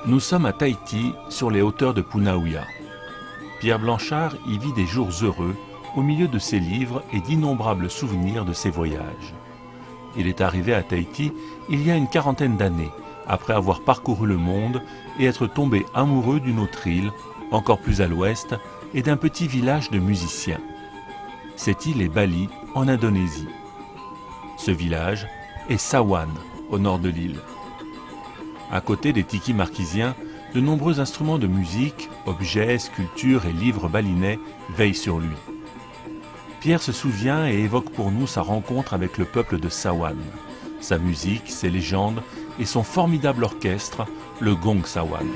Nous sommes à Tahiti, sur les hauteurs de Punauia. Pierre Blanchard y vit des jours heureux, au milieu de ses livres et d'innombrables souvenirs de ses voyages. Il est arrivé à Tahiti il y a une quarantaine d'années, après avoir parcouru le monde et être tombé amoureux d'une autre île, encore plus à l'ouest, et d'un petit village de musiciens. Cette île est Bali, en Indonésie. Ce village est Sawan, au nord de l'île. À côté des tikis marquisiens, de nombreux instruments de musique, objets, sculptures et livres balinais veillent sur lui. Pierre se souvient et évoque pour nous sa rencontre avec le peuple de Sawan, sa musique, ses légendes et son formidable orchestre, le Gong Sawan.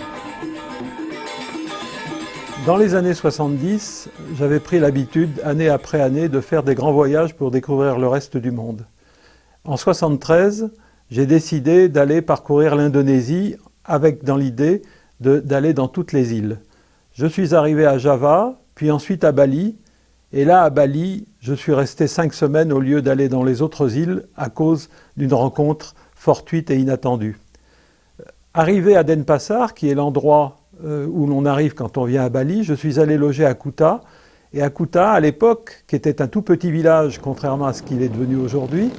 Dans les années 70, j'avais pris l'habitude, année après année, de faire des grands voyages pour découvrir le reste du monde. En 73, j'ai décidé d'aller parcourir l'Indonésie avec dans l'idée d'aller dans toutes les îles. Je suis arrivé à Java, puis ensuite à Bali, et là à Bali, je suis resté 5 semaines au lieu d'aller dans les autres îles à cause d'une rencontre fortuite et inattendue. Arrivé à Denpasar, qui est l'endroit où l'on arrive quand on vient à Bali, je suis allé loger à Kuta, et à Kuta, à l'époque, qui était un tout petit village, contrairement à ce qu'il est devenu aujourd'hui,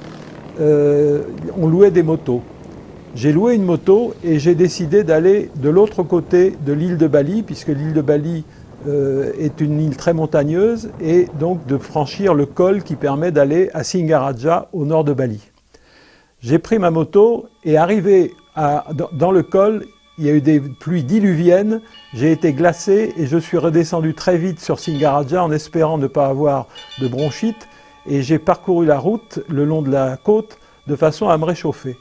on louait des motos. J'ai loué une moto et j'ai décidé d'aller de l'autre côté de l'île de Bali, puisque l'île de Bali est une île très montagneuse, et donc de franchir le col qui permet d'aller à Singaraja, au nord de Bali. J'ai pris ma moto et arrivé dans le col, il y a eu des pluies diluviennes, j'ai été glacé et je suis redescendu très vite sur Singaraja en espérant ne pas avoir de bronchite. Et j'ai parcouru la route le long de la côte de façon à me réchauffer.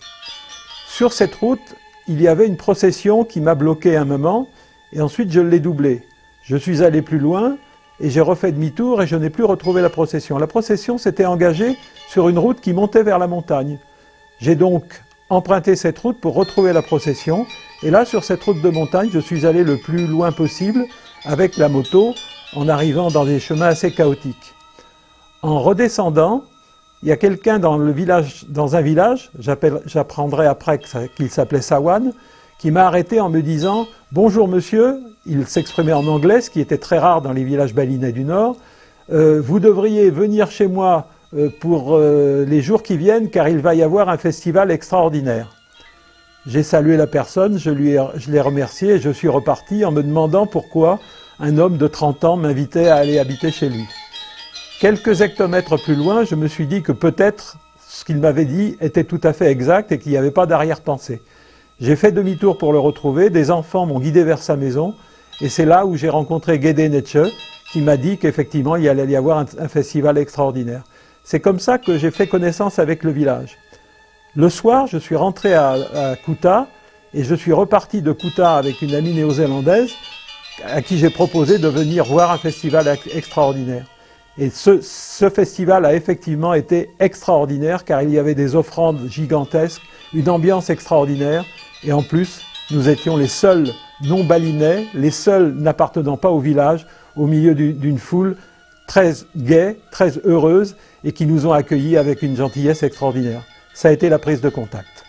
Sur cette route, il y avait une procession qui m'a bloqué un moment et ensuite je l'ai doublée. Je suis allé plus loin et j'ai refait demi-tour et je n'ai plus retrouvé la procession. La procession s'était engagée sur une route qui montait vers la montagne. J'ai donc emprunté cette route pour retrouver la procession et là, sur cette route de montagne, je suis allé le plus loin possible avec la moto en arrivant dans des chemins assez chaotiques. En redescendant, il y a quelqu'un dans un village, j'apprendrai après qu'il s'appelait Sawan, qui m'a arrêté en me disant « Bonjour monsieur », il s'exprimait en anglais, ce qui était très rare dans les villages balinais du Nord, « Vous devriez venir chez moi pour les jours qui viennent car il va y avoir un festival extraordinaire ». J'ai salué la personne, je l'ai remercié et je suis reparti en me demandant pourquoi un homme de 30 ans m'invitait à aller habiter chez lui. Quelques hectomètres plus loin, je me suis dit que peut-être ce qu'il m'avait dit était tout à fait exact et qu'il n'y avait pas d'arrière-pensée. J'ai fait demi-tour pour le retrouver, des enfants m'ont guidé vers sa maison et c'est là où j'ai rencontré Gede Netche qui m'a dit qu'effectivement il allait y avoir un festival extraordinaire. C'est comme ça que j'ai fait connaissance avec le village. Le soir, je suis rentré à Kuta et je suis reparti de Kuta avec une amie néo-zélandaise à qui j'ai proposé de venir voir un festival extraordinaire. Et ce festival a effectivement été extraordinaire car il y avait des offrandes gigantesques, une ambiance extraordinaire et en plus nous étions les seuls non-balinais, les seuls n'appartenant pas au village, au milieu d'une foule très gaie, très heureuse et qui nous ont accueillis avec une gentillesse extraordinaire. Ça a été la prise de contact.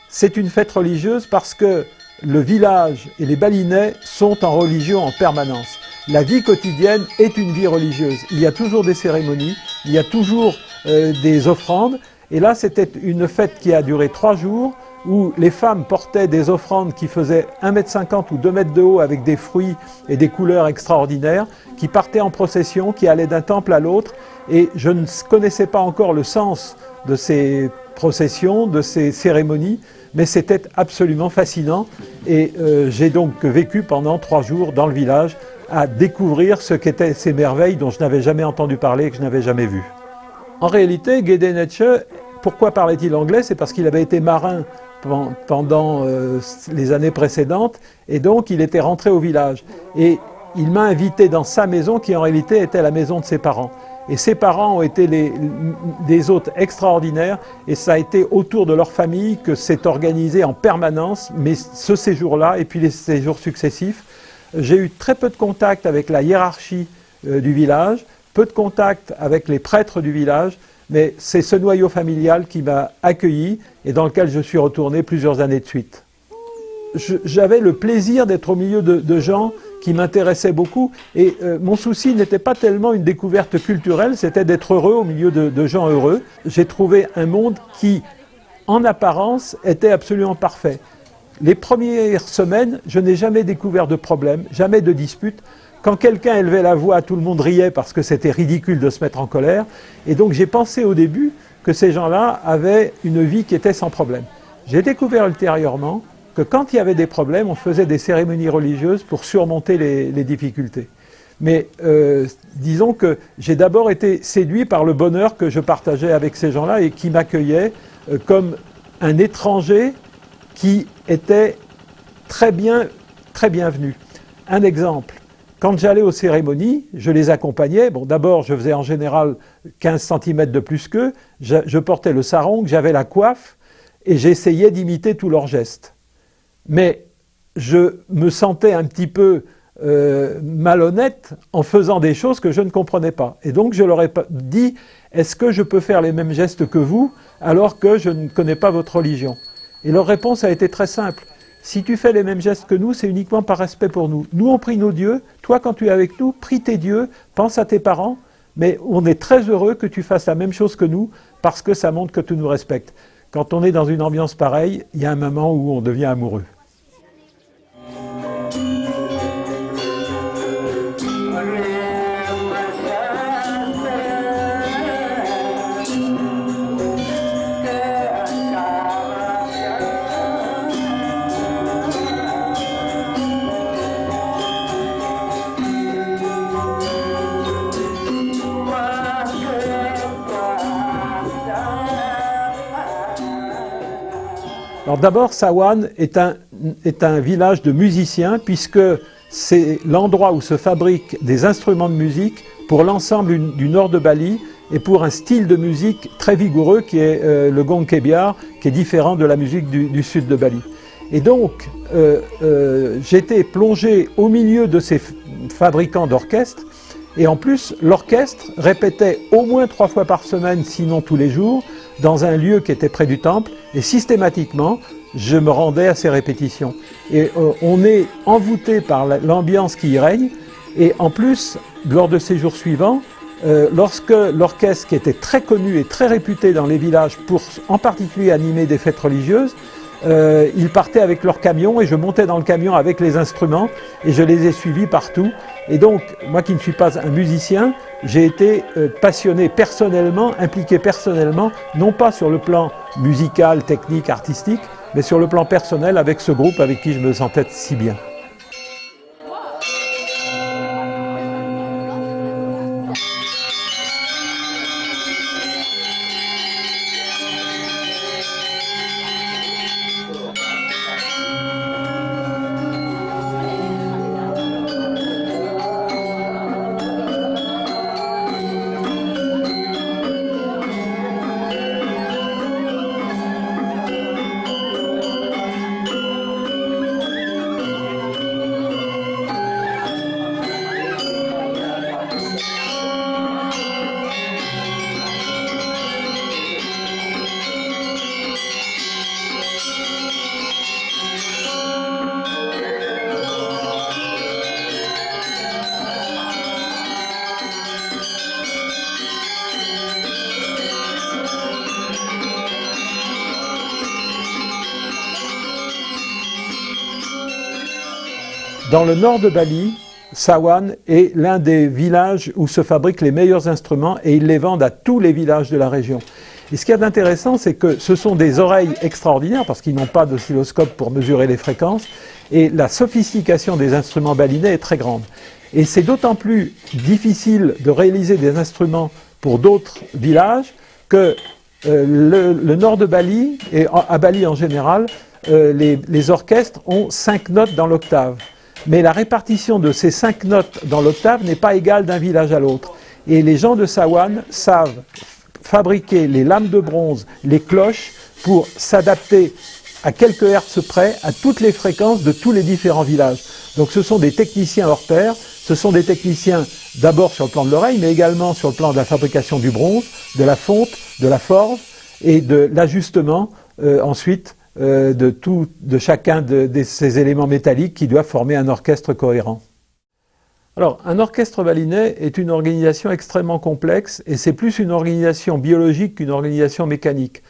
C'est une fête religieuse parce que le village et les balinais sont en religion en permanence. La vie quotidienne est une vie religieuse. Il y a toujours des cérémonies, il y a toujours des offrandes. Et là, c'était une fête qui a duré 3 jours où les femmes portaient des offrandes qui faisaient 1,50 m ou 2 m de haut avec des fruits et des couleurs extraordinaires, qui partaient en procession, qui allaient d'un temple à l'autre. Et je ne connaissais pas encore le sens de ces processions, de ces cérémonies, mais c'était absolument fascinant. Et j'ai donc vécu pendant 3 jours dans le village à découvrir ce qu'étaient ces merveilles dont je n'avais jamais entendu parler et que je n'avais jamais vues. En réalité, Gede Netche, pourquoi parlait-il anglais? C'est parce qu'il avait été marin pendant les années précédentes et donc il était rentré au village. Et il m'a invité dans sa maison qui en réalité était la maison de ses parents. Et ses parents ont été des hôtes extraordinaires et ça a été autour de leur famille que c'est organisé en permanence, mais ce séjour-là et puis les séjours successifs. J'ai eu très peu de contact avec la hiérarchie du village, peu de contact avec les prêtres du village, mais c'est ce noyau familial qui m'a accueilli et dans lequel je suis retourné plusieurs années de suite. j'avais le plaisir d'être au milieu de gens qui m'intéressaient beaucoup. Et mon souci n'était pas tellement une découverte culturelle, c'était d'être heureux au milieu de gens heureux. J'ai trouvé un monde qui, en apparence, était absolument parfait. Les premières semaines, je n'ai jamais découvert de problème, jamais de dispute. Quand quelqu'un élevait la voix, tout le monde riait parce que c'était ridicule de se mettre en colère. Et donc j'ai pensé au début que ces gens-là avaient une vie qui était sans problème. J'ai découvert ultérieurement que quand il y avait des problèmes, on faisait des cérémonies religieuses pour surmonter les difficultés. Mais disons que j'ai d'abord été séduit par le bonheur que je partageais avec ces gens-là et qui m'accueillaient comme un étranger qui était très bienvenu. Un exemple. Quand j'allais aux cérémonies, je les accompagnais. Bon, d'abord, je faisais en général 15 cm de plus qu'eux. Je portais le sarong, j'avais la coiffe et j'essayais d'imiter tous leurs gestes. Mais je me sentais un petit peu malhonnête en faisant des choses que je ne comprenais pas. Et donc, je leur ai dit, est-ce que je peux faire les mêmes gestes que vous alors que je ne connais pas votre religion? Et leur réponse a été très simple. Si tu fais les mêmes gestes que nous, c'est uniquement par respect pour nous. Nous, on prie nos dieux. Toi, quand tu es avec nous, prie tes dieux, pense à tes parents. Mais on est très heureux que tu fasses la même chose que nous parce que ça montre que tu nous respectes. Quand on est dans une ambiance pareille, il y a un moment où on devient amoureux. Alors d'abord, Sawan est un village de musiciens puisque c'est l'endroit où se fabriquent des instruments de musique pour l'ensemble du nord de Bali et pour un style de musique très vigoureux qui est le gong kebiar, qui est différent de la musique du sud de Bali. Et donc, j'étais plongé au milieu de ces fabricants d'orchestres et en plus, l'orchestre répétait au moins 3 fois par semaine, sinon tous les jours, dans un lieu qui était près du temple, et systématiquement, je me rendais à ces répétitions. Et on est envoûté par l'ambiance qui y règne, et en plus, lors de ces jours suivants, lorsque l'orchestre, qui était très connu et très réputé dans les villages pour en particulier animer des fêtes religieuses, ils partaient avec leur camion et je montais dans le camion avec les instruments et je les ai suivis partout. Et donc, moi qui ne suis pas un musicien, j'ai été passionné personnellement, impliqué personnellement, non pas sur le plan musical, technique, artistique, mais sur le plan personnel avec ce groupe avec qui je me sentais si bien. Dans le nord de Bali, Sawan est l'un des villages où se fabriquent les meilleurs instruments et ils les vendent à tous les villages de la région. Et ce qu'il y a d'intéressant, c'est que ce sont des oreilles extraordinaires parce qu'ils n'ont pas d'oscilloscope pour mesurer les fréquences et la sophistication des instruments balinais est très grande. Et c'est d'autant plus difficile de réaliser des instruments pour d'autres villages que le nord de Bali, et à Bali en général, les orchestres ont 5 notes dans l'octave. Mais la répartition de ces 5 notes dans l'octave n'est pas égale d'un village à l'autre. Et les gens de Sawan savent fabriquer les lames de bronze, les cloches, pour s'adapter à quelques hertz près à toutes les fréquences de tous les différents villages. Donc ce sont des techniciens hors pair, ce sont des techniciens d'abord sur le plan de l'oreille, mais également sur le plan de la fabrication du bronze, de la fonte, de la forge et de l'ajustement ensuite de chacun de ces éléments métalliques qui doivent former un orchestre cohérent. Alors, un orchestre balinais est une organisation extrêmement complexe et c'est plus une organisation biologique qu'une organisation mécanique.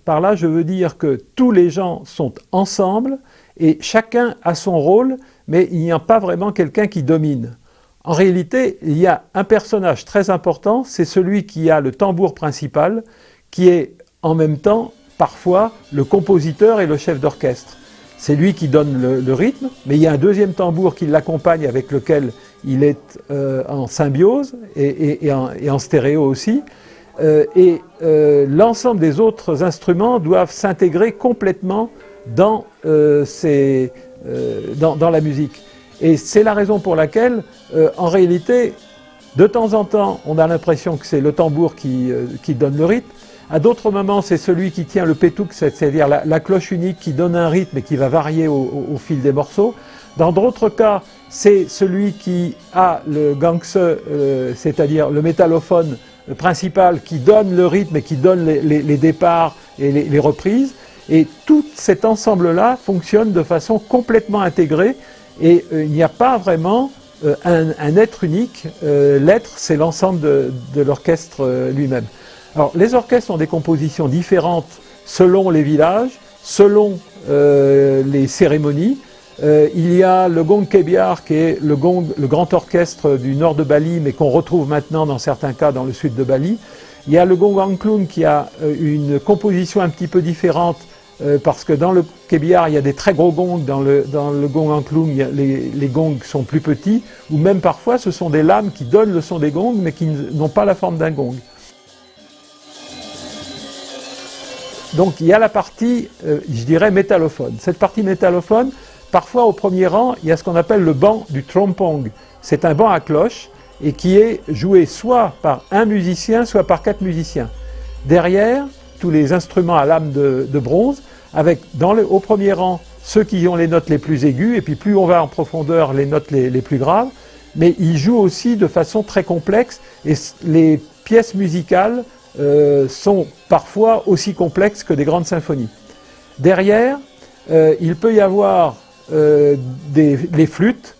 Par là, je veux dire que tous les gens sont ensemble et chacun a son rôle, mais il n'y a pas vraiment quelqu'un qui domine. En réalité, il y a un personnage très important, c'est celui qui a le tambour principal, qui est en même temps, parfois, le compositeur et le chef d'orchestre. C'est lui qui donne le rythme, mais il y a un deuxième tambour qui l'accompagne avec lequel il est en symbiose et en stéréo aussi. L'ensemble des autres instruments doivent s'intégrer complètement dans la musique. Et c'est la raison pour laquelle, en réalité, de temps en temps, on a l'impression que c'est le tambour qui donne le rythme. À d'autres moments, c'est celui qui tient le pétouk, c'est-à-dire la cloche unique qui donne un rythme et qui va varier au fil des morceaux. Dans d'autres cas, c'est celui qui a le gangse, c'est-à-dire le métallophone principal qui donne le rythme et qui donne les départs et les reprises. Et tout cet ensemble-là fonctionne de façon complètement intégrée et il n'y a pas vraiment un être unique. L'être, c'est l'ensemble de l'orchestre lui-même. Alors, les orchestres ont des compositions différentes selon les villages, selon les cérémonies. Il y a le gong kebiar qui est le grand orchestre du nord de Bali, mais qu'on retrouve maintenant dans certains cas dans le sud de Bali. Il y a le gong angklung qui a une composition un petit peu différente parce que dans le kebiar, il y a des très gros gongs, dans le gong angklung, les gongs sont plus petits, ou même parfois ce sont des lames qui donnent le son des gongs, mais qui n'ont pas la forme d'un gong. Donc il y a la partie, je dirais, métallophone. Cette partie métallophone, parfois au premier rang, il y a ce qu'on appelle le banc du trompong. C'est un banc à cloche et qui est joué soit par un musicien, soit par 4 musiciens. Derrière, tous les instruments à lame de bronze, avec au premier rang ceux qui ont les notes les plus aiguës, et puis plus on va en profondeur, les notes les plus graves. Mais ils jouent aussi de façon très complexe et les pièces musicales sont parfois aussi complexes que des grandes symphonies. Derrière, il peut y avoir les flûtes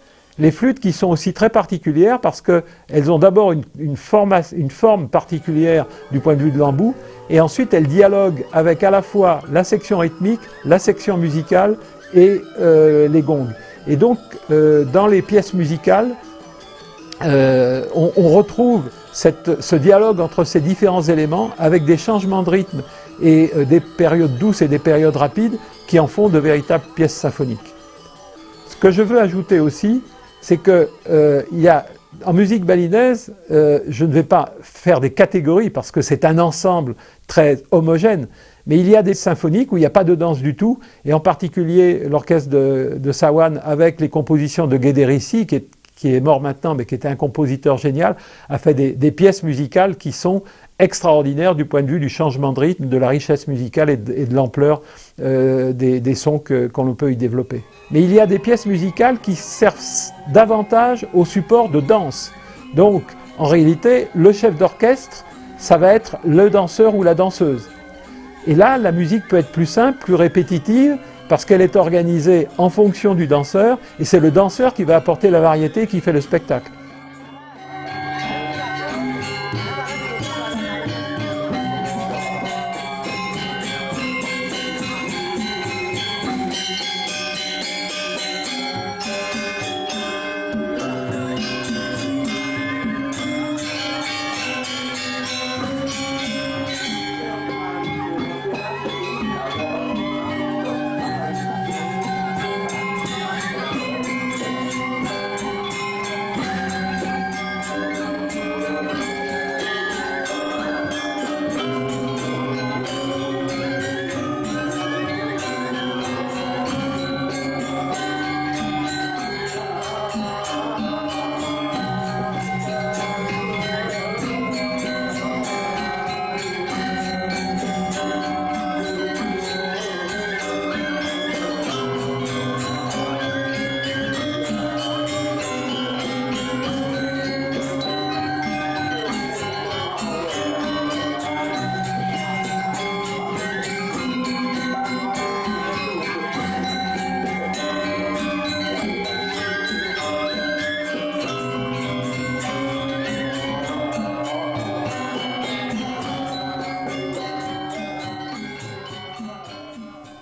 qui sont aussi très particulières parce qu'elles ont d'abord une forme particulière du point de vue de l'embout et ensuite elles dialoguent avec à la fois la section rythmique, la section musicale et les gongs. Et donc, dans les pièces musicales, on retrouve ce dialogue entre ces différents éléments avec des changements de rythme et des périodes douces et des périodes rapides qui en font de véritables pièces symphoniques. Ce que je veux ajouter aussi, c'est que en musique balinaise, je ne vais pas faire des catégories parce que c'est un ensemble très homogène, mais il y a des symphoniques où il n'y a pas de danse du tout, et en particulier l'orchestre de Sawan avec les compositions de Guédérissi, qui est mort maintenant, mais qui était un compositeur génial, a fait des pièces musicales qui sont extraordinaires du point de vue du changement de rythme, de la richesse musicale et de l'ampleur des sons qu'on peut y développer. Mais il y a des pièces musicales qui servent davantage au support de danse. Donc, en réalité, le chef d'orchestre, ça va être le danseur ou la danseuse. Et là, la musique peut être plus simple, plus répétitive, parce qu'elle est organisée en fonction du danseur, et c'est le danseur qui va apporter la variété qui fait le spectacle.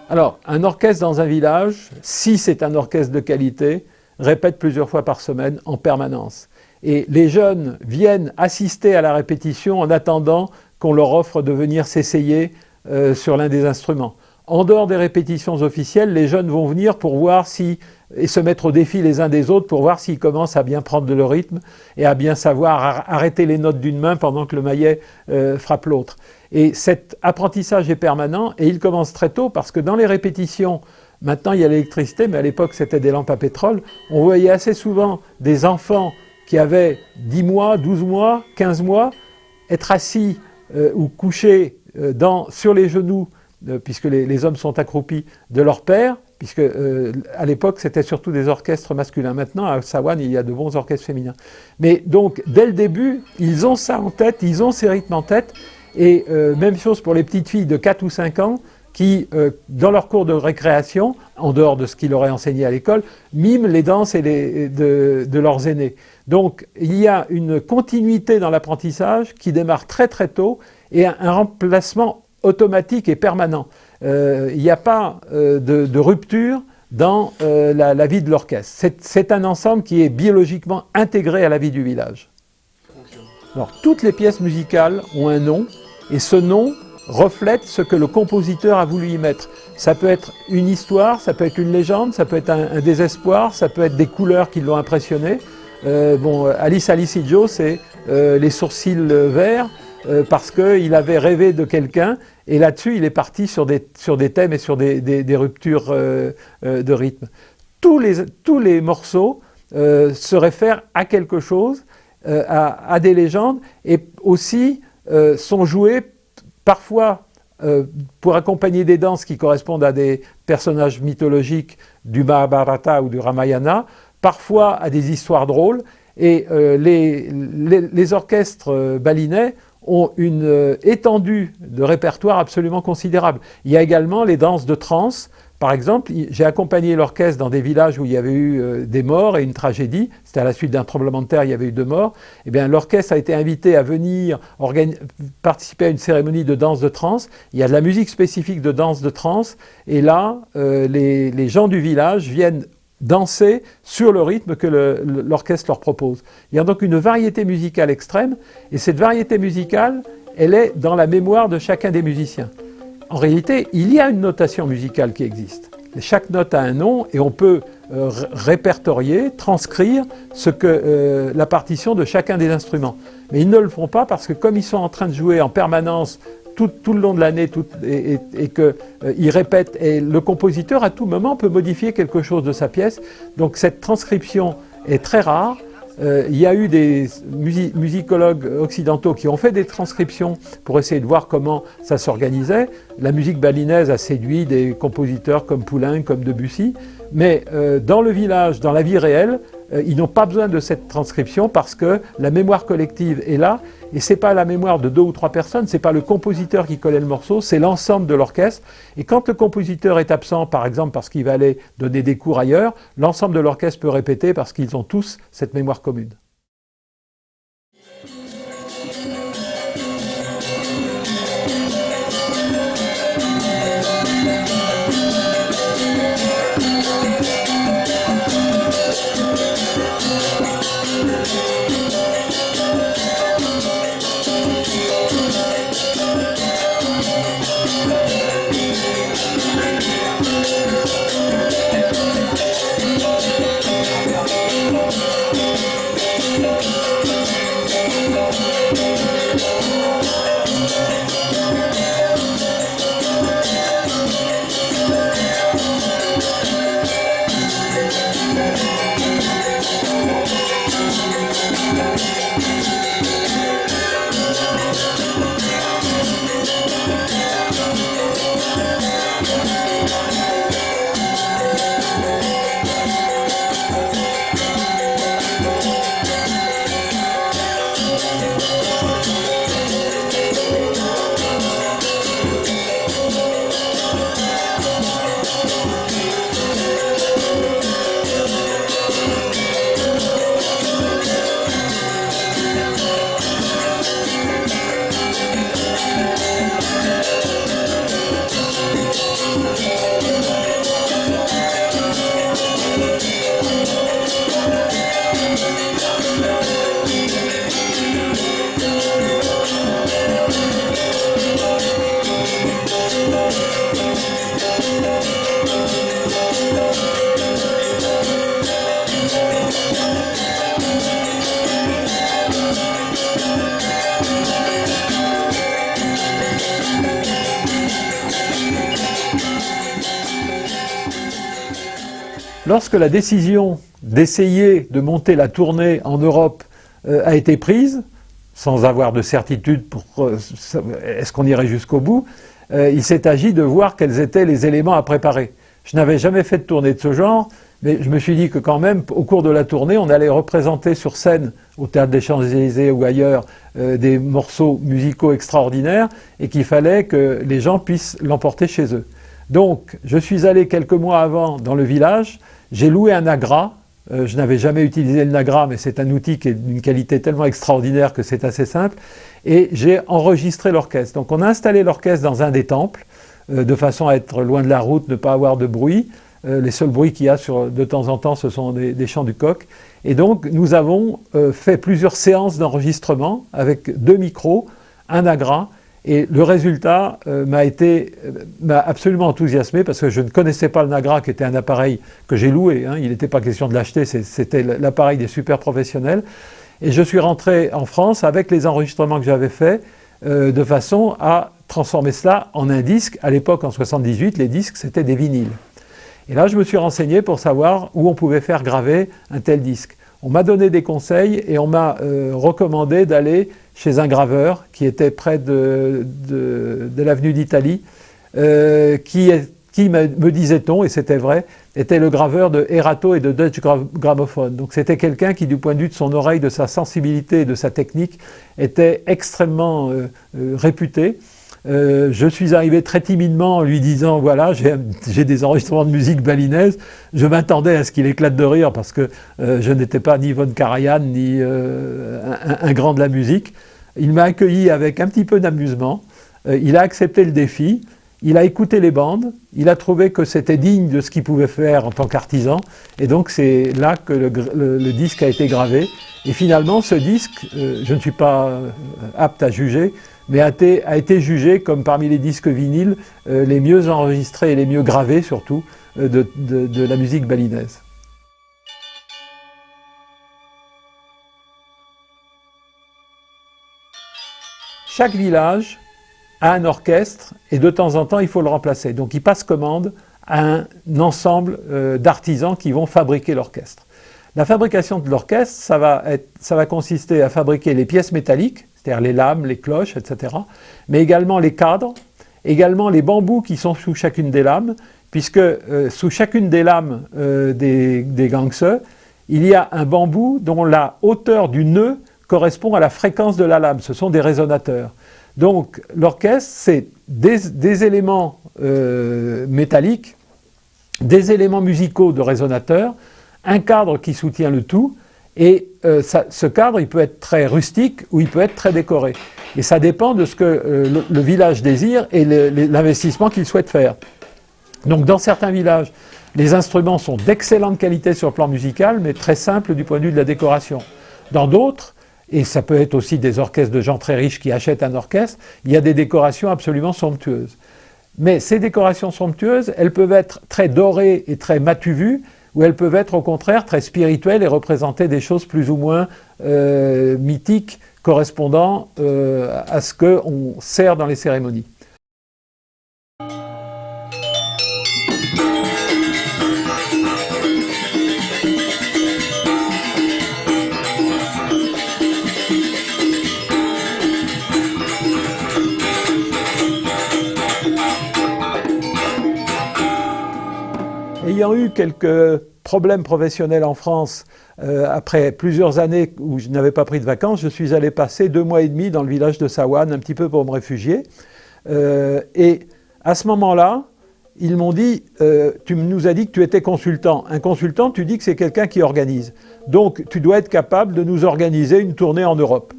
Alors, un orchestre dans un village, si c'est un orchestre de qualité, répète plusieurs fois par semaine en permanence. Et les jeunes viennent assister à la répétition en attendant qu'on leur offre de venir s'essayer sur l'un des instruments. En dehors des répétitions officielles, les jeunes vont venir pour voir si, et se mettre au défi les uns des autres pour voir s'ils commencent à bien prendre le rythme et à bien savoir arrêter les notes d'une main pendant que le maillet frappe l'autre. Et cet apprentissage est permanent et il commence très tôt parce que dans les répétitions, maintenant il y a l'électricité, mais à l'époque c'était des lampes à pétrole, on voyait assez souvent des enfants qui avaient 10 mois, 12 mois, 15 mois, être assis ou couchés sur les genoux, puisque les hommes sont accroupis, de leur père, puisque à l'époque c'était surtout des orchestres masculins. Maintenant à Sawan il y a de bons orchestres féminins. Mais donc dès le début, ils ont ça en tête, ils ont ces rythmes en tête, et même chose pour les petites filles de 4 ou 5 ans, qui, dans leur cours de récréation, en dehors de ce qu'ils auraient enseigné à l'école, miment les danses de leurs aînés. Donc il y a une continuité dans l'apprentissage qui démarre très très tôt et un remplacement automatique et permanent. Il n'y a pas de rupture dans la vie de l'orchestre. C'est un ensemble qui est biologiquement intégré à la vie du village. Alors, toutes les pièces musicales ont un nom et ce nom reflète ce que le compositeur a voulu y mettre. Ça peut être une histoire, ça peut être une légende, ça peut être un désespoir, ça peut être des couleurs qui l'ont impressionné. Alice Joe, c'est les sourcils verts parce qu'il avait rêvé de quelqu'un et là-dessus il est parti sur des thèmes et sur des ruptures de rythme. Tous les morceaux se réfèrent à quelque chose, à des légendes et aussi sont joués parfois pour accompagner des danses qui correspondent à des personnages mythologiques du Mahabharata ou du Ramayana, parfois à des histoires drôles, et les orchestres balinais ont une étendue de répertoire absolument considérable. Il y a également les danses de trance. Par exemple, j'ai accompagné l'orchestre dans des villages où il y avait eu des morts et une tragédie. C'était à la suite d'un tremblement de terre, il y avait eu 2 morts. Eh bien, l'orchestre a été invité à venir participer à une cérémonie de danse de trance. Il y a de la musique spécifique de danse de trance. Et là, les gens du village viennent danser sur le rythme que l'orchestre leur propose. Il y a donc une variété musicale extrême. Et cette variété musicale, elle est dans la mémoire de chacun des musiciens. En réalité, il y a une notation musicale qui existe. Chaque note a un nom et on peut répertorier, transcrire la partition de chacun des instruments. Mais ils ne le font pas parce que comme ils sont en train de jouer en permanence tout le long de l'année et qu'ils répètent, et le compositeur à tout moment peut modifier quelque chose de sa pièce. Donc cette transcription est très rare. Il y a eu des musicologues occidentaux qui ont fait des transcriptions pour essayer de voir comment ça s'organisait. La musique balinaise a séduit des compositeurs comme Poulenc, comme Debussy, mais dans le village, dans la vie réelle, ils n'ont pas besoin de cette transcription parce que la mémoire collective est là, et c'est pas la mémoire de 2 ou 3 personnes, c'est pas le compositeur qui connaît le morceau, c'est l'ensemble de l'orchestre. Et quand le compositeur est absent, par exemple parce qu'il va aller donner des cours ailleurs, l'ensemble de l'orchestre peut répéter parce qu'ils ont tous cette mémoire commune. Lorsque la décision d'essayer de monter la tournée en Europe a été prise, sans avoir de certitude pour est-ce qu'on irait jusqu'au bout, il s'est agi de voir quels étaient les éléments à préparer. Je n'avais jamais fait de tournée de ce genre, mais je me suis dit que quand même, au cours de la tournée, on allait représenter sur scène, au Théâtre des Champs-Élysées ou ailleurs, des morceaux musicaux extraordinaires, et qu'il fallait que les gens puissent l'emporter chez eux. Donc, je suis allé quelques mois avant dans le village, j'ai loué un Nagra. Je n'avais jamais utilisé le Nagra, mais c'est un outil qui est d'une qualité tellement extraordinaire que c'est assez simple. Et j'ai enregistré l'orchestre. Donc on a installé l'orchestre dans un des temples, de façon à être loin de la route, ne pas avoir de bruit. Les seuls bruits qu'il y a de temps en temps, ce sont des chants du coq. Et donc nous avons fait plusieurs séances d'enregistrement avec 2 micros, un Nagra. Et le résultat m'a absolument enthousiasmé parce que je ne connaissais pas le Nagra, qui était un appareil que j'ai loué. Il n'était pas question de l'acheter, c'était l'appareil des super professionnels. Et je suis rentré en France avec les enregistrements que j'avais faits de façon à transformer cela en un disque. À l'époque, en 78, les disques, c'était des vinyles. Et là, je me suis renseigné pour savoir où on pouvait faire graver un tel disque. On m'a donné des conseils et on m'a recommandé d'aller chez un graveur qui était près de l'avenue d'Italie, qui me disait-on, et c'était vrai, était le graveur de Erato et de Deutsche Grammophon. Donc c'était quelqu'un qui, du point de vue de son oreille, de sa sensibilité et de sa technique, était extrêmement réputé. Je suis arrivé très timidement en lui disant « Voilà, j'ai des enregistrements de musique balinaise ». Je m'attendais à ce qu'il éclate de rire parce que je n'étais pas ni Von Karajan ni un grand de la musique. Il m'a accueilli avec un petit peu d'amusement. Il a accepté le défi. Il a écouté les bandes. Il a trouvé que c'était digne de ce qu'il pouvait faire en tant qu'artisan. Et donc c'est là que le disque a été gravé. Et finalement, ce disque, je ne suis pas apte à juger, mais a été jugé comme parmi les disques vinyles les mieux enregistrés et les mieux gravés surtout de la musique balinaise. Chaque village a un orchestre et de temps en temps il faut le remplacer. Donc il passe commande à un ensemble d'artisans qui vont fabriquer l'orchestre. La fabrication de l'orchestre, ça va consister à fabriquer les pièces métalliques, c'est-à-dire les lames, les cloches, etc., mais également les cadres, également les bambous qui sont sous chacune des lames, puisque sous chacune des lames des gangse, il y a un bambou dont la hauteur du nœud correspond à la fréquence de la lame. Ce sont des résonateurs. Donc l'orchestre, c'est des éléments métalliques, des éléments musicaux de résonateurs, un cadre qui soutient le tout, et ce cadre, il peut être très rustique ou il peut être très décoré. Et ça dépend de ce que le village désire et l'investissement qu'il souhaite faire. Donc dans certains villages, les instruments sont d'excellente qualité sur le plan musical, mais très simples du point de vue de la décoration. Dans d'autres, et ça peut être aussi des orchestres de gens très riches qui achètent un orchestre, il y a des décorations absolument somptueuses. Mais ces décorations somptueuses, elles peuvent être très dorées et très matu vues, ou elles peuvent être au contraire très spirituelles et représenter des choses plus ou moins mythiques, correspondant à ce qu'on sert dans les cérémonies. Ayant eu quelques problèmes professionnels en France, après plusieurs années où je n'avais pas pris de vacances, je suis allé passer 2 mois et demi dans le village de Sawan, un petit peu pour me réfugier. Et à ce moment-là, ils m'ont dit tu nous as dit que tu étais consultant. Un consultant, tu dis que c'est quelqu'un qui organise. Donc tu dois être capable de nous organiser une tournée en Europe.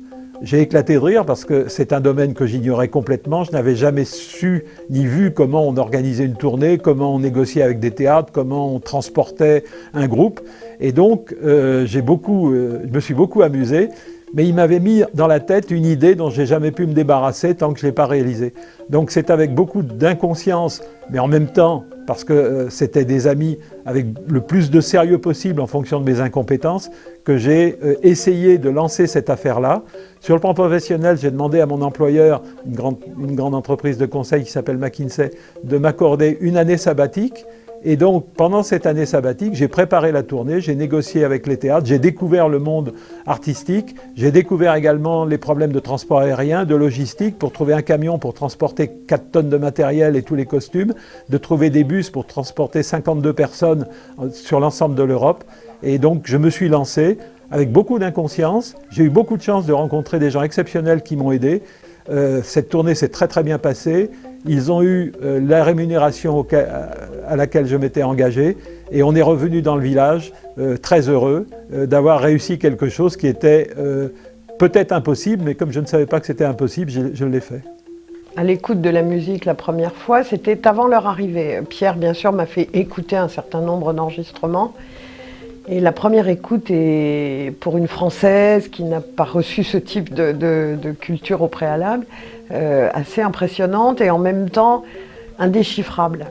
J'ai éclaté de rire parce que c'est un domaine que j'ignorais complètement. Je n'avais jamais su ni vu comment on organisait une tournée, comment on négociait avec des théâtres, comment on transportait un groupe. Et donc, je me suis beaucoup amusé. Mais il m'avait mis dans la tête une idée dont je n'ai jamais pu me débarrasser tant que je ne l'ai pas réalisée. Donc c'est avec beaucoup d'inconscience, mais en même temps, parce que c'était des amis avec le plus de sérieux possible en fonction de mes incompétences, que j'ai essayé de lancer cette affaire-là. Sur le plan professionnel, j'ai demandé à mon employeur, une grande entreprise de conseil qui s'appelle McKinsey, de m'accorder une année sabbatique. Et donc, pendant cette année sabbatique, j'ai préparé la tournée, j'ai négocié avec les théâtres, j'ai découvert le monde artistique, j'ai découvert également les problèmes de transport aérien, de logistique, pour trouver un camion pour transporter 4 tonnes de matériel et tous les costumes, de trouver des bus pour transporter 52 personnes sur l'ensemble de l'Europe. Et donc, je me suis lancé avec beaucoup d'inconscience. J'ai eu beaucoup de chance de rencontrer des gens exceptionnels qui m'ont aidé. Cette tournée s'est très très bien passée. Ils ont eu la rémunération à laquelle je m'étais engagé et on est revenu dans le village très heureux d'avoir réussi quelque chose qui était peut-être impossible, mais comme je ne savais pas que c'était impossible, je l'ai fait. À l'écoute de la musique la première fois, c'était avant leur arrivée. Pierre, bien sûr, m'a fait écouter un certain nombre d'enregistrements. Et la première écoute est pour une Française qui n'a pas reçu ce type de culture au préalable, assez impressionnante et en même temps indéchiffrable.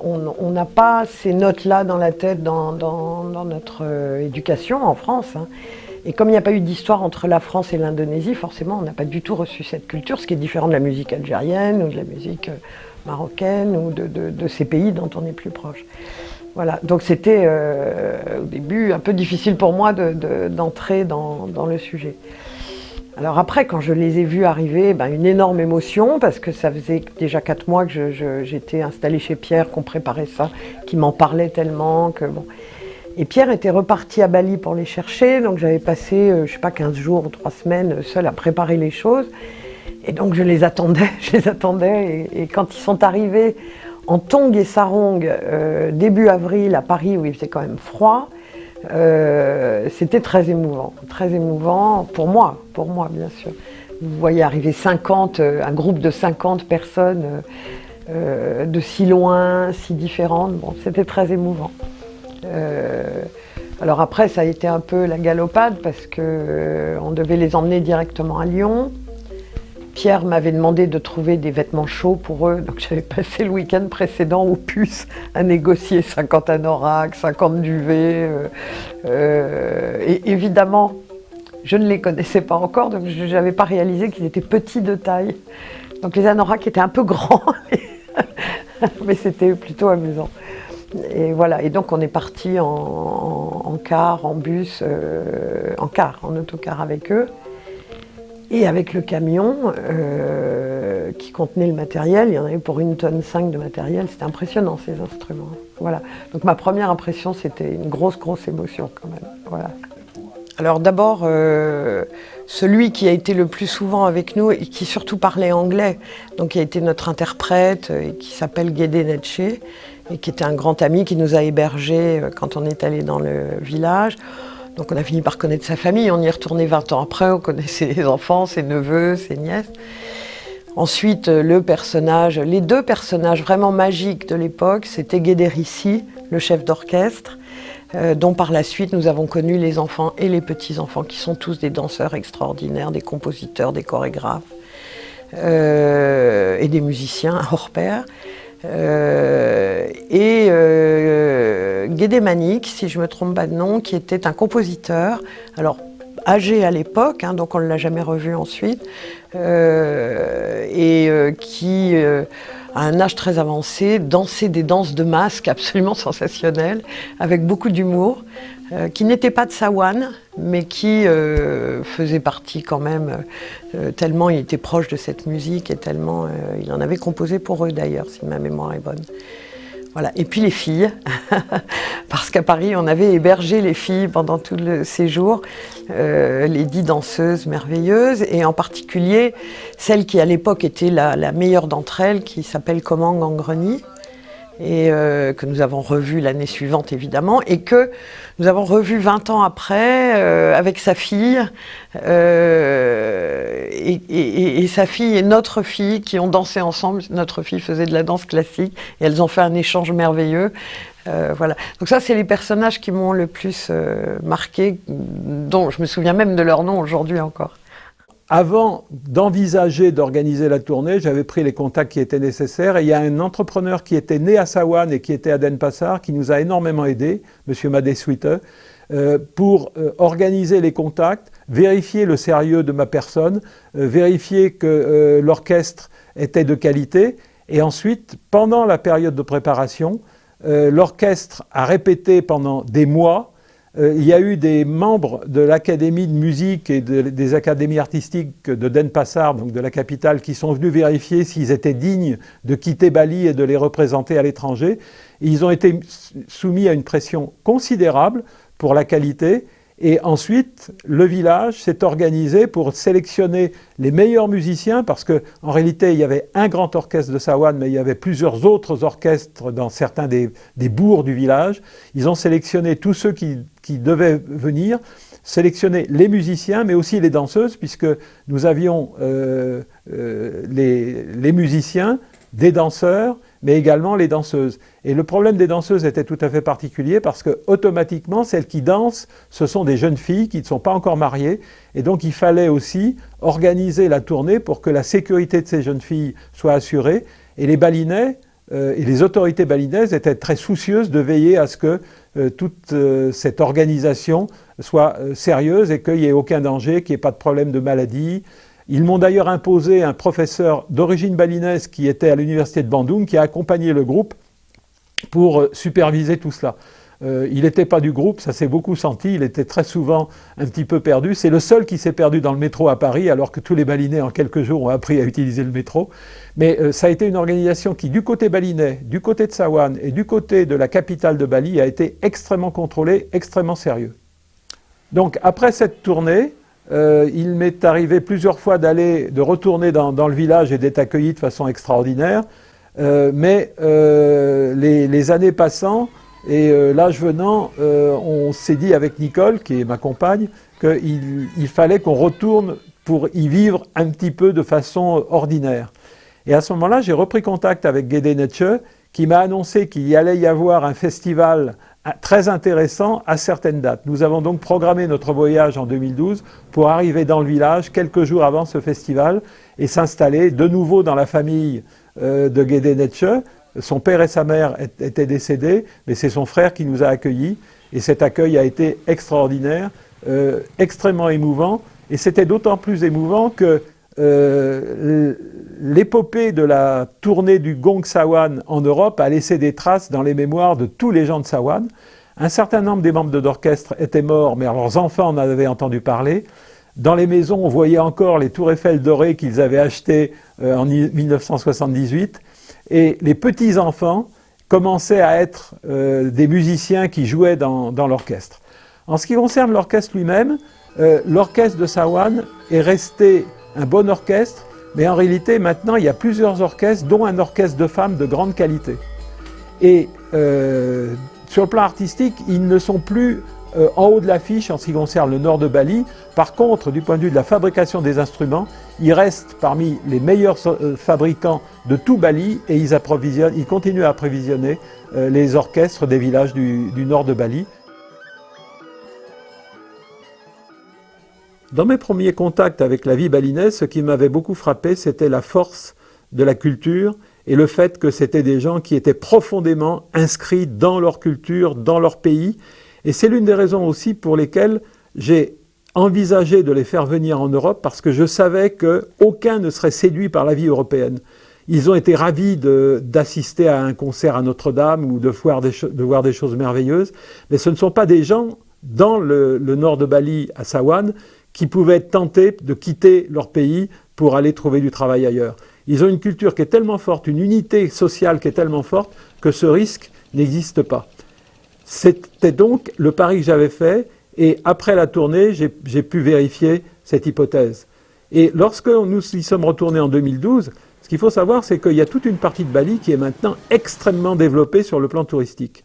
On n'a pas ces notes-là dans la tête dans notre éducation en France. Hein. Et comme il n'y a pas eu d'histoire entre la France et l'Indonésie, forcément on n'a pas du tout reçu cette culture, ce qui est différent de la musique algérienne ou de la musique marocaine ou de ces pays dont on est plus proche. Voilà, donc c'était au début un peu difficile pour moi d'entrer dans le sujet. Alors après, quand je les ai vus arriver, une énorme émotion, parce que ça faisait déjà 4 mois que j'étais installée chez Pierre, qu'on préparait ça, qu'il m'en parlait tellement que bon. Et Pierre était reparti à Bali pour les chercher, donc j'avais passé, je sais pas, 15 jours ou 3 semaines seule à préparer les choses. Et donc je les attendais, et quand ils sont arrivés en tongs et sarongs, début avril à Paris où il faisait quand même froid, c'était très émouvant pour moi bien sûr. Vous voyez arriver un groupe de 50 personnes de si loin, si différentes, bon, c'était très émouvant. Alors après ça a été un peu la galopade parce qu'on devait les emmener directement à Lyon. Pierre m'avait demandé de trouver des vêtements chauds pour eux, donc j'avais passé le week-end précédent au Puce à négocier 50 anoraks, 50 duvets. Et évidemment, je ne les connaissais pas encore, donc je n'avais pas réalisé qu'ils étaient petits de taille. Donc les anoraks étaient un peu grands, mais c'était plutôt amusant. Et voilà, et donc on est parti en car, en bus, en autocar avec eux. Et avec le camion qui contenait le matériel, il y en avait pour 1,5 tonne de matériel, c'était impressionnant ces instruments. Voilà. Donc ma première impression, c'était une grosse émotion quand même. Voilà. Alors d'abord, celui qui a été le plus souvent avec nous et qui surtout parlait anglais, donc qui a été notre interprète et qui s'appelle Guédé Netche et qui était un grand ami qui nous a hébergés quand on est allé dans le village. Donc on a fini par connaître sa famille, on y est retourné 20 ans après, on connaissait ses enfants, ses neveux, ses nièces. Ensuite, les 2 personnages vraiment magiques de l'époque, c'était Guédé Rissi, le chef d'orchestre, dont par la suite nous avons connu les enfants et les petits-enfants, qui sont tous des danseurs extraordinaires, des compositeurs, des chorégraphes, et des musiciens hors pair. Guédé Manique, si je ne me trompe pas de nom, qui était un compositeur, alors âgé à l'époque, hein, donc on ne l'a jamais revu ensuite, qui, à un âge très avancé, dansait des danses de masque absolument sensationnelles, avec beaucoup d'humour, qui n'était pas de Sawan, mais qui faisait partie quand même, tellement il était proche de cette musique et tellement il en avait composé pour eux d'ailleurs, si ma mémoire est bonne. Voilà. Et puis les filles, parce qu'à Paris on avait hébergé les filles pendant tout le séjour, les 10 danseuses merveilleuses, et en particulier celle qui à l'époque était la meilleure d'entre elles, qui s'appelle Komang Gangreni, et que nous avons revu l'année suivante évidemment, et que nous avons revu 20 ans après avec sa fille, et sa fille et notre fille qui ont dansé ensemble. Notre fille faisait de la danse classique et elles ont fait un échange merveilleux. Voilà. Donc ça, c'est les personnages qui m'ont le plus marqué, dont je me souviens même de leur nom aujourd'hui encore. Avant d'envisager d'organiser la tournée, j'avais pris les contacts qui étaient nécessaires, et il y a un entrepreneur qui était né à Sawan et qui était à Denpasar qui nous a énormément aidés, M. Madeswite, pour organiser les contacts, vérifier le sérieux de ma personne, vérifier que l'orchestre était de qualité, et ensuite, pendant la période de préparation, l'orchestre a répété pendant des mois. Il y a eu des membres de l'Académie de musique et des académies artistiques de Denpasar, donc de la capitale, qui sont venus vérifier s'ils étaient dignes de quitter Bali et de les représenter à l'étranger. Ils ont été soumis à une pression considérable pour la qualité. Et ensuite, le village s'est organisé pour sélectionner les meilleurs musiciens, parce qu'en réalité, il y avait un grand orchestre de Sawan, mais il y avait plusieurs autres orchestres dans certains des bourgs du village. Ils ont sélectionné tous ceux qui devaient venir, sélectionné les musiciens, mais aussi les danseuses, puisque nous avions les musiciens, des danseurs, mais également les danseuses. Et le problème des danseuses était tout à fait particulier parce que automatiquement, celles qui dansent, ce sont des jeunes filles qui ne sont pas encore mariées. Et donc, il fallait aussi organiser la tournée pour que la sécurité de ces jeunes filles soit assurée. Et les Balinais et les autorités balinaises étaient très soucieuses de veiller à ce que toute cette organisation soit sérieuse et qu'il n'y ait aucun danger, qu'il n'y ait pas de problème de maladie. Ils m'ont d'ailleurs imposé un professeur d'origine balinaise qui était à l'université de Bandung, qui a accompagné le groupe pour superviser tout cela. Il n'était pas du groupe, ça s'est beaucoup senti, il était très souvent un petit peu perdu. C'est le seul qui s'est perdu dans le métro à Paris, alors que tous les Balinais en quelques jours ont appris à utiliser le métro. Mais ça a été une organisation qui, du côté balinais, du côté de Sawan et du côté de la capitale de Bali, a été extrêmement contrôlée, extrêmement sérieux. Donc après cette tournée, il m'est arrivé plusieurs fois de retourner dans le village et d'être accueilli de façon extraordinaire. Mais les années passant et l'âge venant, on s'est dit avec Nicole, qui est ma compagne, qu'il fallait qu'on retourne pour y vivre un petit peu de façon ordinaire. Et à ce moment-là, j'ai repris contact avec Gede Netche, qui m'a annoncé qu'il y allait y avoir un festival très intéressant à certaines dates. Nous avons donc programmé notre voyage en 2012 pour arriver dans le village quelques jours avant ce festival et s'installer de nouveau dans la famille de Gede Netche. Son père et sa mère étaient décédés, mais c'est son frère qui nous a accueillis. Et cet accueil a été extraordinaire, extrêmement émouvant. Et c'était d'autant plus émouvant que l'épopée de la tournée du Gong Sawan en Europe a laissé des traces dans les mémoires de tous les gens de Sawan. Un certain nombre des membres de l'orchestre étaient morts, mais leurs enfants en avaient entendu parler. Dans les maisons, on voyait encore les tours Eiffel dorées qu'ils avaient achetées en 1978. Et les petits-enfants commençaient à être des musiciens qui jouaient dans l'orchestre. En ce qui concerne l'orchestre lui-même, l'orchestre de Sawan est resté un bon orchestre, mais en réalité, maintenant, il y a plusieurs orchestres, dont un orchestre de femmes de grande qualité. Et sur le plan artistique, ils ne sont plus en haut de l'affiche en ce qui concerne le nord de Bali. Par contre, du point de vue de la fabrication des instruments, ils restent parmi les meilleurs fabricants de tout Bali et ils continuent à approvisionner les orchestres des villages du nord de Bali. Dans mes premiers contacts avec la vie balinaise, ce qui m'avait beaucoup frappé, c'était la force de la culture et le fait que c'était des gens qui étaient profondément inscrits dans leur culture, dans leur pays. Et c'est l'une des raisons aussi pour lesquelles j'ai envisagé de les faire venir en Europe, parce que je savais qu'aucun ne serait séduit par la vie européenne. Ils ont été ravis d'assister à un concert à Notre-Dame ou de voir des choses merveilleuses, mais ce ne sont pas des gens dans le nord de Bali, à Sawan, qui pouvaient être tentés de quitter leur pays pour aller trouver du travail ailleurs. Ils ont une culture qui est tellement forte, une unité sociale qui est tellement forte, que ce risque n'existe pas. C'était donc le pari que j'avais fait, et après la tournée, j'ai pu vérifier cette hypothèse. Et lorsque nous y sommes retournés en 2012, ce qu'il faut savoir, c'est qu'il y a toute une partie de Bali qui est maintenant extrêmement développée sur le plan touristique.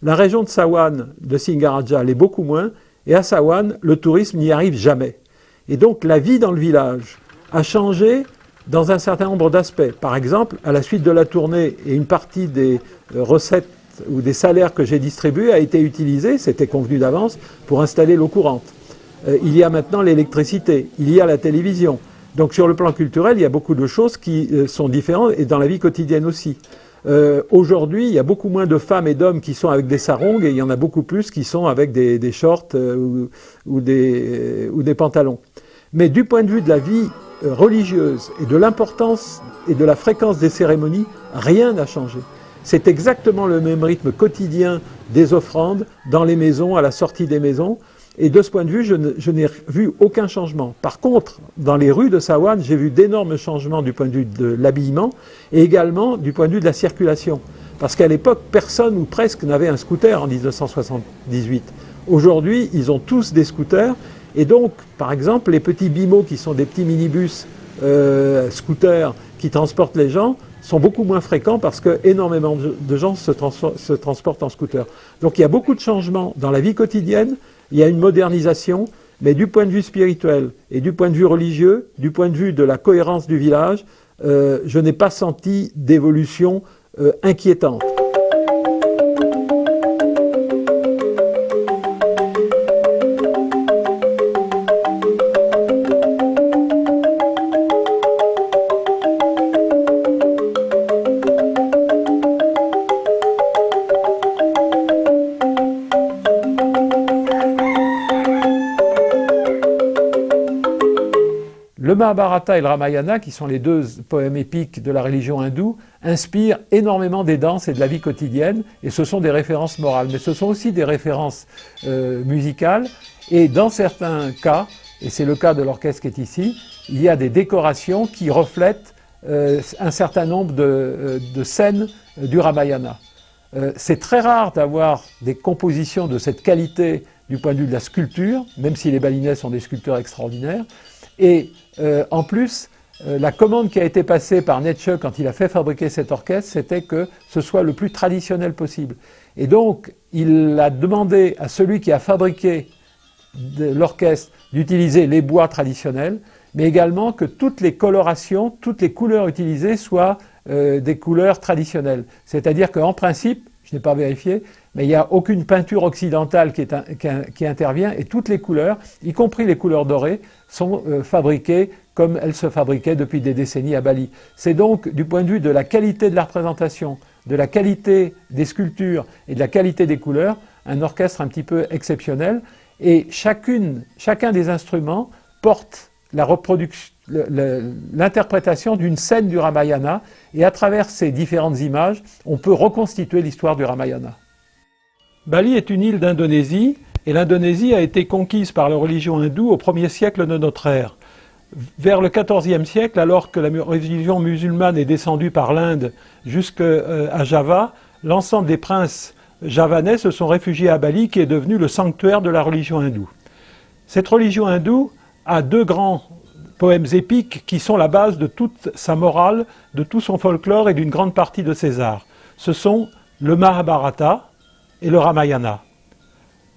La région de Sawan, de Singaraja, l'est beaucoup moins, et à Sawan, le tourisme n'y arrive jamais. Et donc la vie dans le village a changé dans un certain nombre d'aspects. Par exemple, à la suite de la tournée, et une partie des recettes ou des salaires que j'ai distribués a été utilisée, c'était convenu d'avance, pour installer l'eau courante. Il y a maintenant l'électricité, il y a la télévision. Donc sur le plan culturel, il y a beaucoup de choses qui sont différentes, et dans la vie quotidienne aussi. Aujourd'hui, il y a beaucoup moins de femmes et d'hommes qui sont avec des sarongs, et il y en a beaucoup plus qui sont avec des shorts ou des pantalons. Mais du point de vue de la vie religieuse et de l'importance et de la fréquence des cérémonies, rien n'a changé. c'est exactement le même rythme quotidien des offrandes dans les maisons, à la sortie des maisons. Et de ce point de vue, je n'ai vu aucun changement. Par contre, dans les rues de Sawan, j'ai vu d'énormes changements du point de vue de l'habillement et également du point de vue de la circulation. Parce qu'à l'époque, personne ou presque n'avait un scooter en 1978. Aujourd'hui, ils ont tous des scooters. Et donc, par exemple, les petits BIMO, qui sont des petits minibus scooters qui transportent les gens, sont beaucoup moins fréquents parce que énormément de gens se transportent en scooter. Donc il y a beaucoup de changements dans la vie quotidienne, il y a une modernisation, mais du point de vue spirituel et du point de vue religieux, du point de vue de la cohérence du village, je n'ai pas senti d'évolution inquiétante. Le Mahabharata et le Ramayana, qui sont les deux poèmes épiques de la religion hindoue, inspirent énormément des danses et de la vie quotidienne, et ce sont des références morales, mais ce sont aussi des références musicales, et dans certains cas, et c'est le cas de l'orchestre qui est ici, il y a des décorations qui reflètent un certain nombre de scènes du Ramayana. C'est très rare d'avoir des compositions de cette qualité du point de vue de la sculpture, même si les Balinais sont des sculpteurs extraordinaires, et en plus, la commande qui a été passée par Nietzsche quand il a fait fabriquer cet orchestre, c'était que ce soit le plus traditionnel possible. Et donc, il a demandé à celui qui a fabriqué l'orchestre d'utiliser les bois traditionnels, mais également que toutes les colorations, toutes les couleurs utilisées soient des couleurs traditionnelles. C'est-à-dire qu'en principe, je n'ai pas vérifié, mais il n'y a aucune peinture occidentale qui intervient, et toutes les couleurs, y compris les couleurs dorées, sont fabriquées comme elles se fabriquaient depuis des décennies à Bali. C'est donc du point de vue de la qualité de la représentation, de la qualité des sculptures et de la qualité des couleurs, un orchestre un petit peu exceptionnel, et chacun des instruments porte l'interprétation d'une scène du Ramayana, et à travers ces différentes images, on peut reconstituer l'histoire du Ramayana. Bali est une île d'Indonésie, et l'Indonésie a été conquise par la religion hindoue au 1er siècle de notre ère. Vers le 14e siècle, alors que la religion musulmane est descendue par l'Inde jusqu'à Java, l'ensemble des princes javanais se sont réfugiés à Bali, qui est devenu le sanctuaire de la religion hindoue. Cette religion hindoue a deux grands poèmes épiques qui sont la base de toute sa morale, de tout son folklore et d'une grande partie de ses arts. Ce sont le Mahabharata et le Ramayana.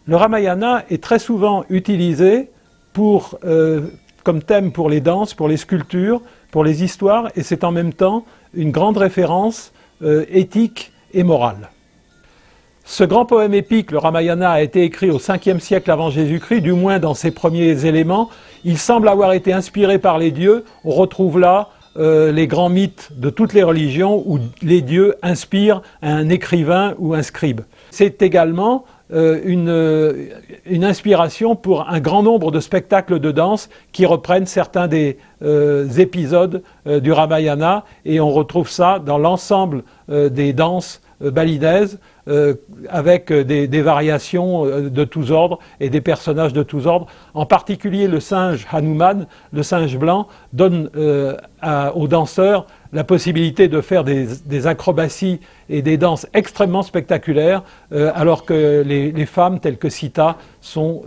Le Ramayana est très souvent utilisé comme thème pour les danses, pour les sculptures, pour les histoires, et c'est en même temps une grande référence éthique et morale. Ce grand poème épique, le Ramayana, a été écrit au 5e siècle avant Jésus-Christ, du moins dans ses premiers éléments. Il semble avoir été inspiré par les dieux. On retrouve là les grands mythes de toutes les religions où les dieux inspirent un écrivain ou un scribe. C'est également une inspiration pour un grand nombre de spectacles de danse qui reprennent certains des épisodes du Ramayana, et on retrouve ça dans l'ensemble des danses balinaises, avec des variations de tous ordres et des personnages de tous ordres. En particulier, le singe Hanuman, le singe blanc, donne aux danseurs la possibilité de faire des acrobaties et des danses extrêmement spectaculaires, alors que les femmes, telles que Sita, sont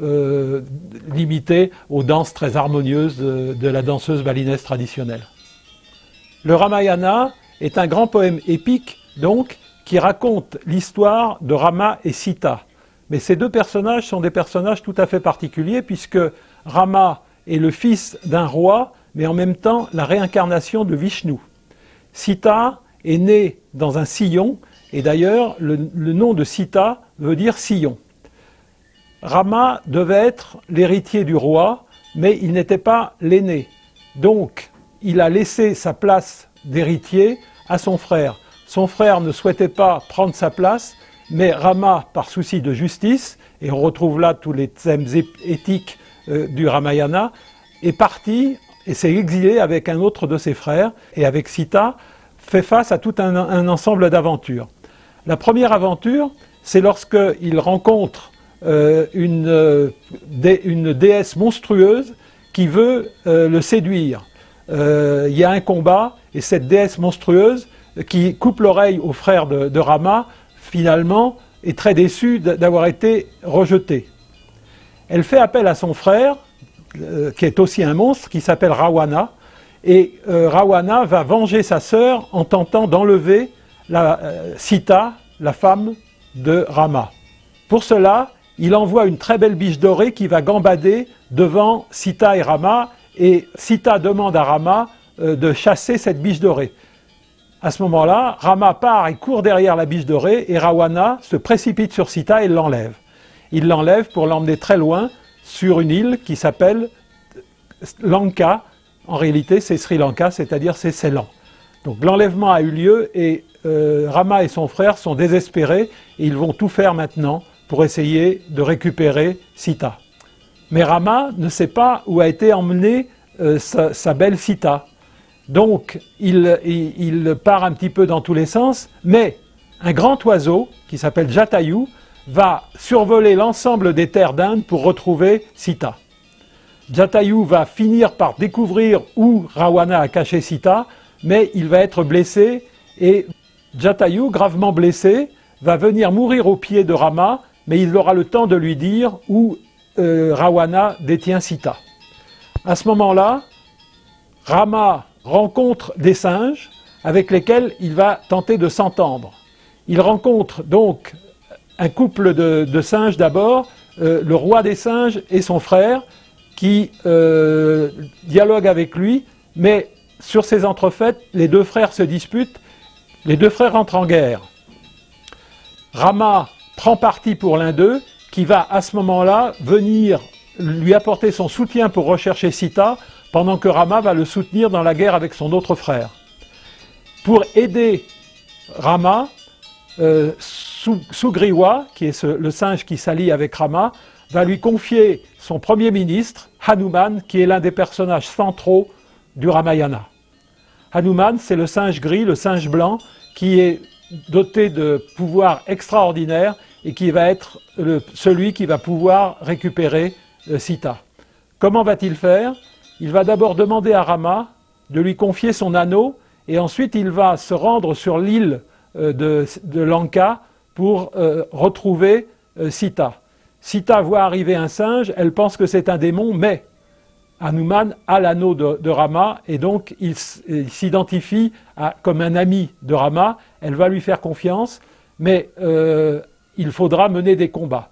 limitées aux danses très harmonieuses de la danseuse balinaise traditionnelle. Le Ramayana est un grand poème épique, donc, qui raconte l'histoire de Rama et Sita. Mais ces deux personnages sont des personnages tout à fait particuliers, puisque Rama est le fils d'un roi, mais en même temps la réincarnation de Vishnu. Sita est née dans un sillon, et d'ailleurs le nom de Sita veut dire sillon. Rama devait être l'héritier du roi, mais il n'était pas l'aîné. Donc il a laissé sa place d'héritier à son frère. Son frère ne souhaitait pas prendre sa place, mais Rama, par souci de justice, et on retrouve là tous les thèmes éthiques du Ramayana, est parti et s'est exilé avec un autre de ses frères, et avec Sita, fait face à tout un ensemble d'aventures. La première aventure, c'est lorsqu'il rencontre une déesse monstrueuse qui veut le séduire. Il y a un combat, et cette déesse monstrueuse qui coupe l'oreille au frère de Rama, finalement, est très déçue d'avoir été rejetée. Elle fait appel à son frère, qui est aussi un monstre, qui s'appelle Rawana, et Rawana va venger sa sœur en tentant d'enlever Sita, la femme de Rama. Pour cela, il envoie une très belle biche dorée qui va gambader devant Sita et Rama, et Sita demande à Rama de chasser cette biche dorée. À ce moment-là, Rama part et court derrière la biche dorée, et Rawana se précipite sur Sita et l'enlève. Il l'enlève pour l'emmener très loin sur une île qui s'appelle Lanka. En réalité, c'est Sri Lanka, c'est-à-dire c'est Ceylan. Donc l'enlèvement a eu lieu et Rama et son frère sont désespérés et ils vont tout faire maintenant pour essayer de récupérer Sita. Mais Rama ne sait pas où a été emmenée sa belle Sita. Donc il part un petit peu dans tous les sens, mais un grand oiseau qui s'appelle Jatayu va survoler l'ensemble des terres d'Inde pour retrouver Sita. Jatayu va finir par découvrir où Rawana a caché Sita, mais il va être blessé et Jatayu, gravement blessé, va venir mourir aux pieds de Rama, mais il aura le temps de lui dire où Rawana détient Sita. À ce moment-là, Rama rencontre des singes avec lesquels il va tenter de s'entendre. Il rencontre donc un couple de singes d'abord, le roi des singes et son frère, qui dialoguent avec lui, mais sur ces entrefaites, les deux frères se disputent, les deux frères entrent en guerre. Rama prend parti pour l'un d'eux, qui va à ce moment-là venir lui apporter son soutien pour rechercher Sita, pendant que Rama va le soutenir dans la guerre avec son autre frère. Pour aider Rama, Sugriwa, qui est le singe qui s'allie avec Rama, va lui confier son premier ministre, Hanuman, qui est l'un des personnages centraux du Ramayana. Hanuman, c'est le singe gris, le singe blanc, qui est doté de pouvoirs extraordinaires et qui va être celui qui va pouvoir récupérer Sita. Comment va-t-il faire? Il va d'abord demander à Rama de lui confier son anneau et ensuite il va se rendre sur l'île de Lanka pour retrouver Sita. Sita voit arriver un singe, elle pense que c'est un démon, mais Hanuman a l'anneau de Rama et donc il s'identifie comme un ami de Rama. Elle va lui faire confiance, mais il faudra mener des combats.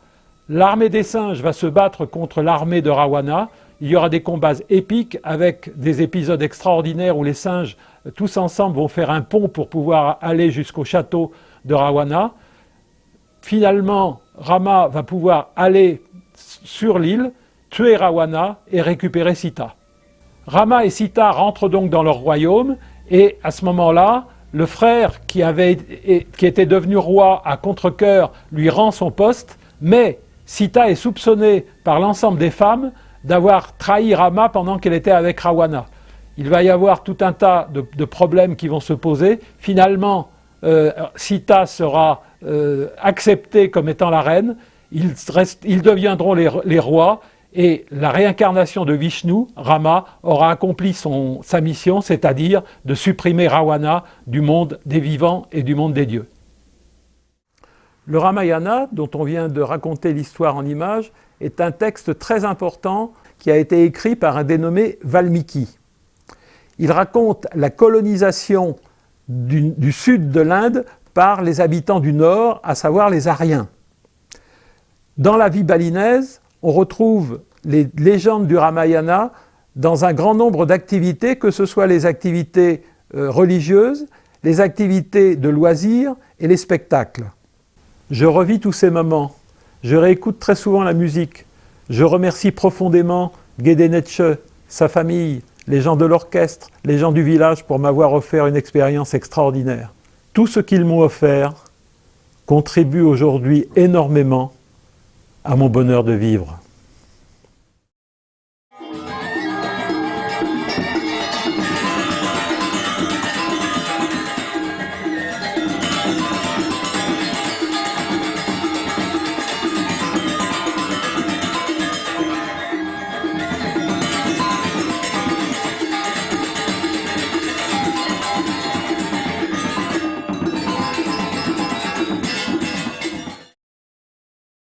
L'armée des singes va se battre contre l'armée de Rawana. Il y aura des combats épiques avec des épisodes extraordinaires où les singes, tous ensemble, vont faire un pont pour pouvoir aller jusqu'au château de Rawana. Finalement, Rama va pouvoir aller sur l'île, tuer Rawana et récupérer Sita. Rama et Sita rentrent donc dans leur royaume et à ce moment-là, le frère qui était devenu roi à contre-cœur lui rend son poste, mais Sita est soupçonnée par l'ensemble des femmes d'avoir trahi Rama pendant qu'elle était avec Rawana. Il va y avoir tout un tas de problèmes qui vont se poser. Finalement, Sita sera acceptée comme étant la reine. Ils deviendront les rois et la réincarnation de Vishnu, Rama, aura accompli sa mission, c'est-à-dire de supprimer Rawana du monde des vivants et du monde des dieux. Le Ramayana, dont on vient de raconter l'histoire en images, est un texte très important qui a été écrit par un dénommé Valmiki. Il raconte la colonisation du sud de l'Inde par les habitants du nord, à savoir les Aryens. Dans la vie balinaise, on retrouve les légendes du Ramayana dans un grand nombre d'activités, que ce soit les activités religieuses, les activités de loisirs et les spectacles. Je revis tous ces moments, je réécoute très souvent la musique, je remercie profondément Gedenetche, sa famille, les gens de l'orchestre, les gens du village pour m'avoir offert une expérience extraordinaire. Tout ce qu'ils m'ont offert contribue aujourd'hui énormément à mon bonheur de vivre.